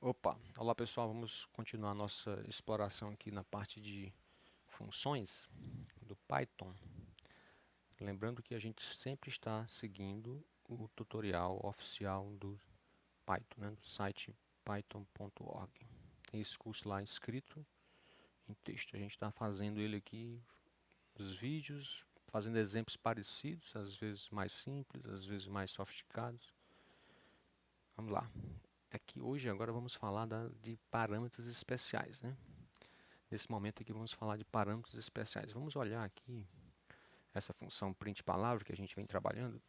Opa, olá pessoal, vamos continuar nossa exploração aqui na parte de funções do Python. Lembrando que a gente sempre está seguindo o tutorial oficial do Python, né, do site python.org. Tem esse curso lá escrito em texto. A gente está fazendo ele aqui, os vídeos, fazendo exemplos parecidos, às vezes mais simples, às vezes mais sofisticados. Vamos lá. Aqui hoje agora vamos falar de parâmetros especiais, né? Nesse momento aqui vamos falar de parâmetros especiais. Vamos olhar aqui essa função print palavra que a gente vem trabalhando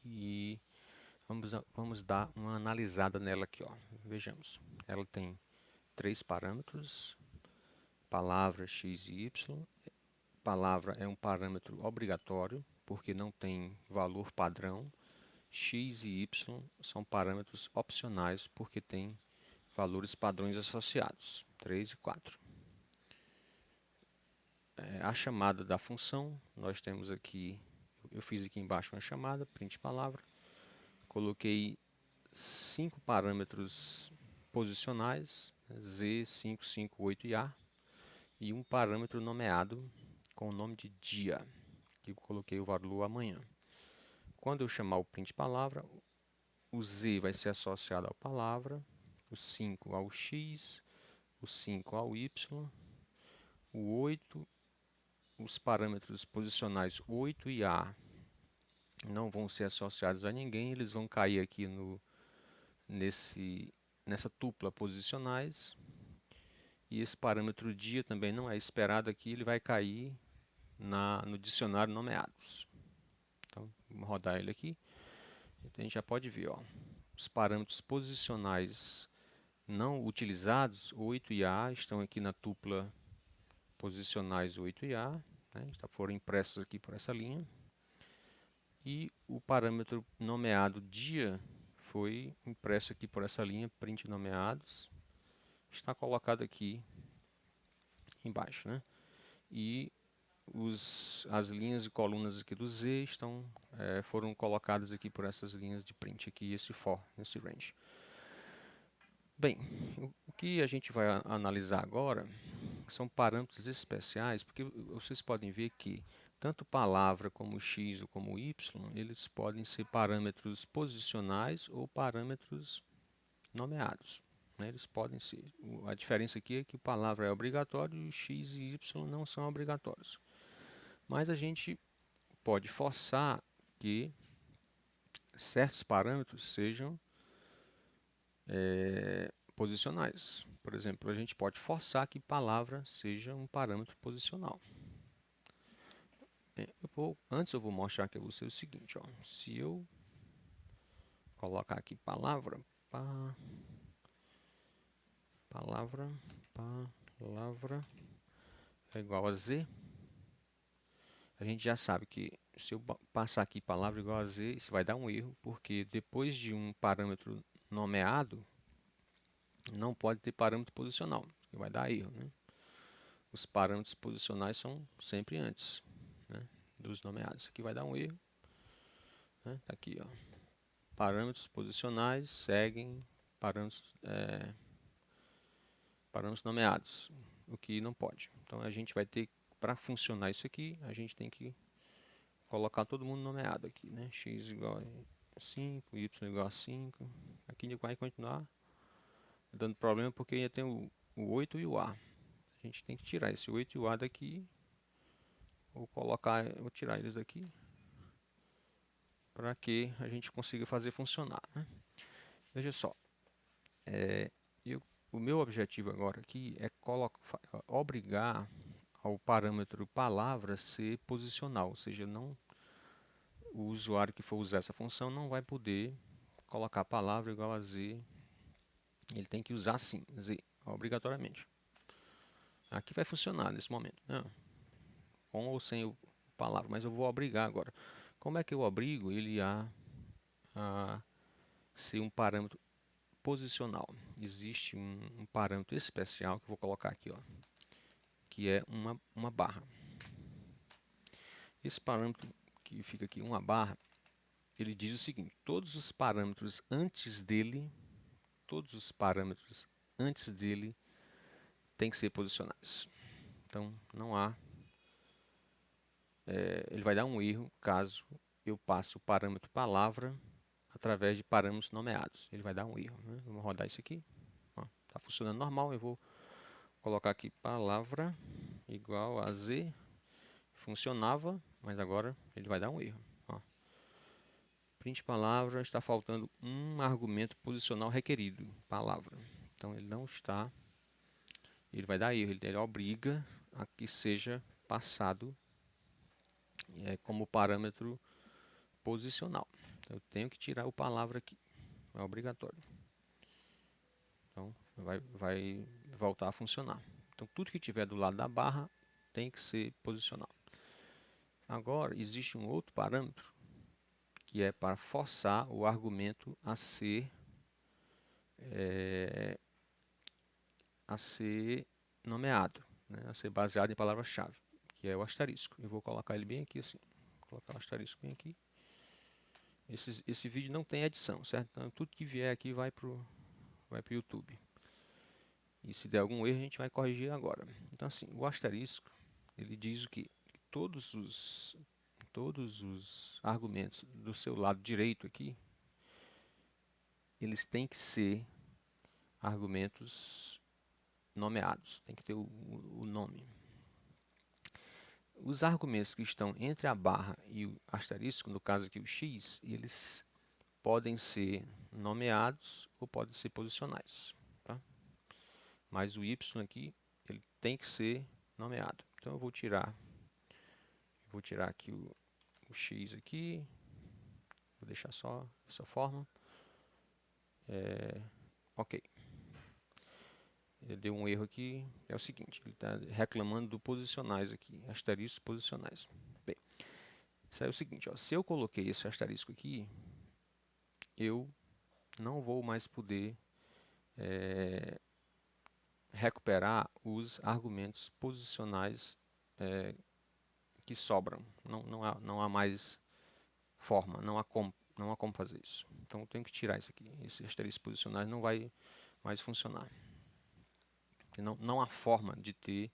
e vamos dar uma analisada nela aqui, ó. Vejamos, ela tem três parâmetros: palavra x e y. Palavra é um parâmetro obrigatório porque não tem valor padrão. X e y são parâmetros opcionais porque tem valores padrões associados, 3 e 4. A chamada da função, nós temos aqui, eu fiz aqui embaixo uma chamada, print palavra, coloquei 5 parâmetros posicionais, Z, 5, 5, 8 e A, e um parâmetro nomeado com o nome de dia, que eu coloquei o valor amanhã. Quando eu chamar o print palavra, o Z vai ser associado à palavra, o 5 ao X, o 5 ao Y, o 8, os parâmetros posicionais 8 e A não vão ser associados a ninguém, eles vão cair aqui nessa tupla posicionais. E esse parâmetro dia também não é esperado aqui, ele vai cair no dicionário nomeados. Então, vamos rodar ele aqui. Então, a gente já pode ver, ó, os parâmetros posicionais não utilizados, 8 e A, estão aqui na tupla posicionais 8 e A, né, foram impressos aqui por essa linha. E o parâmetro nomeado dia foi impresso aqui por essa linha, print nomeados, está colocado aqui embaixo, né? E as linhas e colunas aqui do Z foram colocadas aqui por essas linhas de print aqui, esse for, nesse range. Bem, o que a gente vai analisar agora são parâmetros especiais, porque vocês podem ver que tanto palavra como x ou como y, eles podem ser parâmetros posicionais ou parâmetros nomeados, né? Eles podem ser. A diferença aqui é que o palavra é obrigatório e o x e y não são obrigatórios. Mas a gente pode forçar que certos parâmetros sejam posicionais. Por exemplo, a gente pode forçar que palavra seja um parâmetro posicional. Antes eu vou mostrar aqui a você o seguinte, ó. Se eu colocar aqui palavra, palavra é igual a Z, a gente já sabe que se eu passar aqui palavra igual a Z, isso vai dar um erro, porque depois de um parâmetro nomeado, não pode ter parâmetro posicional, que vai dar erro, né? Os parâmetros posicionais são sempre antes, né, dos nomeados. Isso aqui vai dar um erro, né? Tá aqui, ó. Parâmetros posicionais seguem parâmetros, parâmetros nomeados, o que não pode. Então a gente vai ter, para funcionar isso aqui, a gente tem que colocar todo mundo nomeado aqui, né? X igual a 5, Y igual a 5. Aqui vai continuar dando problema porque ainda tem o 8 e o A. A gente tem que tirar esse 8 e o A daqui, ou tirar eles daqui, para que a gente consiga fazer funcionar, né? Veja só, é, eu, o meu objetivo agora aqui é obrigar ao parâmetro palavra ser posicional, ou seja, não, o usuário que for usar essa função não vai poder colocar palavra igual a Z, ele tem que usar sim, Z, obrigatoriamente. Aqui vai funcionar nesse momento, né? Com ou sem o palavra, mas eu vou obrigar agora. Como é que eu obrigo ele a ser um parâmetro posicional? Existe um parâmetro especial que eu vou colocar aqui, ó, que é uma barra. Esse parâmetro que fica aqui, uma barra, ele diz o seguinte: todos os parâmetros antes dele todos os parâmetros antes dele têm que ser posicionais. Então, não há... ele vai dar um erro caso eu passe o parâmetro palavra através de parâmetros nomeados. Ele vai dar um erro, né? Vamos rodar isso aqui. Está funcionando normal. Eu vou colocar aqui palavra igual a Z. Funcionava, mas agora ele vai dar um erro. Print palavra, está faltando um argumento posicional requerido, palavra. Então ele não está, ele vai dar erro, ele obriga a que seja passado como parâmetro posicional. Então, eu tenho que tirar o palavra aqui, é obrigatório. Então vai voltar a funcionar. Então tudo que tiver do lado da barra tem que ser posicional. Agora existe um outro parâmetro que é para forçar o argumento a ser nomeado, né, a ser baseado em palavra-chave, que é o asterisco. Eu vou colocar ele bem aqui assim, vou colocar o asterisco bem aqui. Esse vídeo não tem edição, certo? Então tudo que vier aqui vai pro YouTube. E se der algum erro a gente vai corrigir agora. Então assim, o asterisco, ele diz o que todos os argumentos do seu lado direito aqui, eles têm que ser argumentos nomeados, tem que ter o nome. Os argumentos que estão entre a barra e o asterisco, no caso aqui o x, eles podem ser nomeados ou podem ser posicionais. Tá? Mas o y aqui, ele tem que ser nomeado. Então eu vou tirar aqui o x aqui, vou deixar só dessa forma. Ok. Ele deu um erro aqui, é o seguinte, ele está reclamando do posicionais aqui, asteriscos posicionais. Bem, isso é o seguinte, ó, se eu coloquei esse asterisco aqui, eu não vou mais poder recuperar os argumentos posicionais que sobram. Não há mais forma, não há como fazer isso. Então eu tenho que tirar isso aqui, esse asterisco posicionais não vai mais funcionar. Não há forma de ter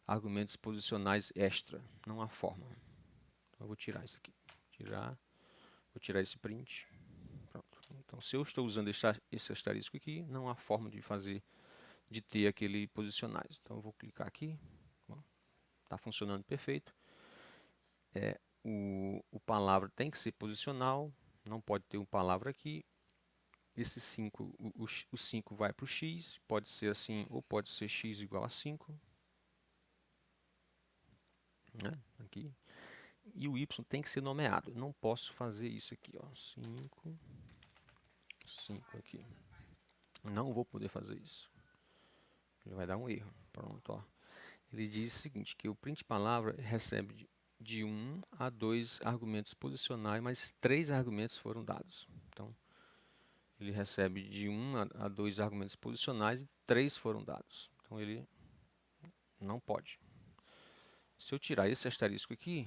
argumentos posicionais extra. Não há forma. Então, eu vou tirar isso aqui. Vou tirar esse print. Pronto. Então, se eu estou usando esse asterisco aqui, não há forma de ter aquele posicionais. Então, eu vou clicar aqui. Está funcionando perfeito. O palavra tem que ser posicional. Não pode ter um palavra aqui. Esse 5, o 5 vai para o x. Pode ser assim, ou pode ser x igual a 5. Né? Aqui. E o y tem que ser nomeado. Não posso fazer isso aqui, ó. 5 aqui. Não vou poder fazer isso. Ele vai dar um erro. Pronto, ó. Ele diz o seguinte, que o print palavra recebe de 1 a 2 argumentos posicionais, mas 3 argumentos foram dados. Então, ele recebe de 1 a 2 argumentos posicionais e 3 foram dados. Então, ele não pode. Se eu tirar esse asterisco aqui,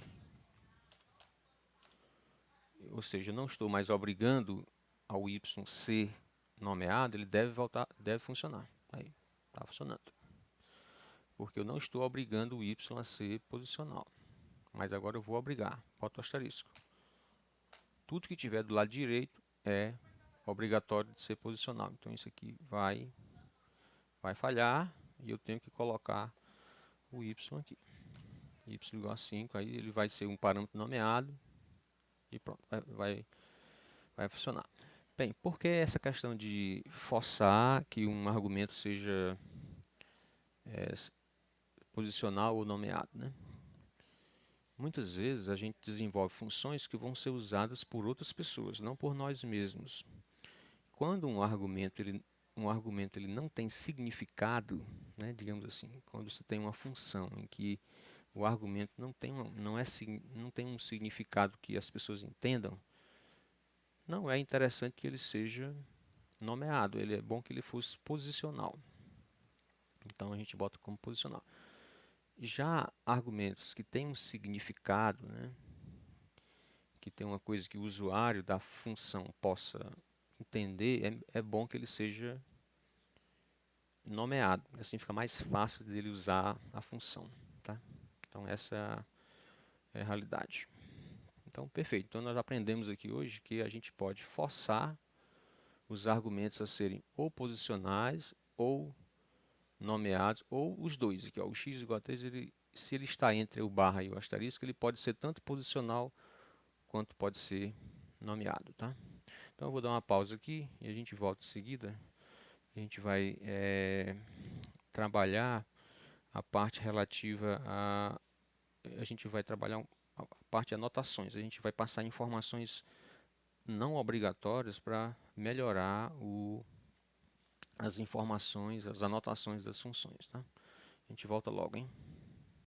ou seja, eu não estou mais obrigando ao y ser nomeado, ele deve funcionar. Aí, está funcionando. Porque eu não estou obrigando o y a ser posicional. Mas agora eu vou obrigar. Bota o asterisco. Tudo que tiver do lado direito é obrigatório de ser posicional. Então isso aqui vai falhar e eu tenho que colocar o y aqui. Y igual a 5, aí ele vai ser um parâmetro nomeado e pronto, vai funcionar. Bem, por que essa questão de forçar que um argumento seja posicional ou nomeado, né? Muitas vezes a gente desenvolve funções que vão ser usadas por outras pessoas, não por nós mesmos. Quando um argumento ele não tem significado, né, digamos assim, quando você tem uma função em que o argumento não tem um significado que as pessoas entendam, não é interessante que ele seja nomeado. Ele é bom que ele fosse posicional. Então a gente bota como posicional. Já argumentos que têm um significado, né, que tem uma coisa que o usuário da função possa entender, é bom que ele seja nomeado. Assim fica mais fácil dele usar a função, tá? Então essa é a realidade. Então, perfeito. Então nós aprendemos aqui hoje que a gente pode forçar os argumentos a serem ou posicionais ou nomeados, ou os dois. Aqui, ó, o x igual a 3, se ele está entre o barra e o asterisco, ele pode ser tanto posicional quanto pode ser nomeado, tá? Então eu vou dar uma pausa aqui e a gente volta em seguida. A gente vai trabalhar a parte relativa a... A gente vai trabalhar a parte de anotações. A gente vai passar informações não obrigatórias para melhorar as informações, as anotações das funções, tá? A gente volta logo, hein?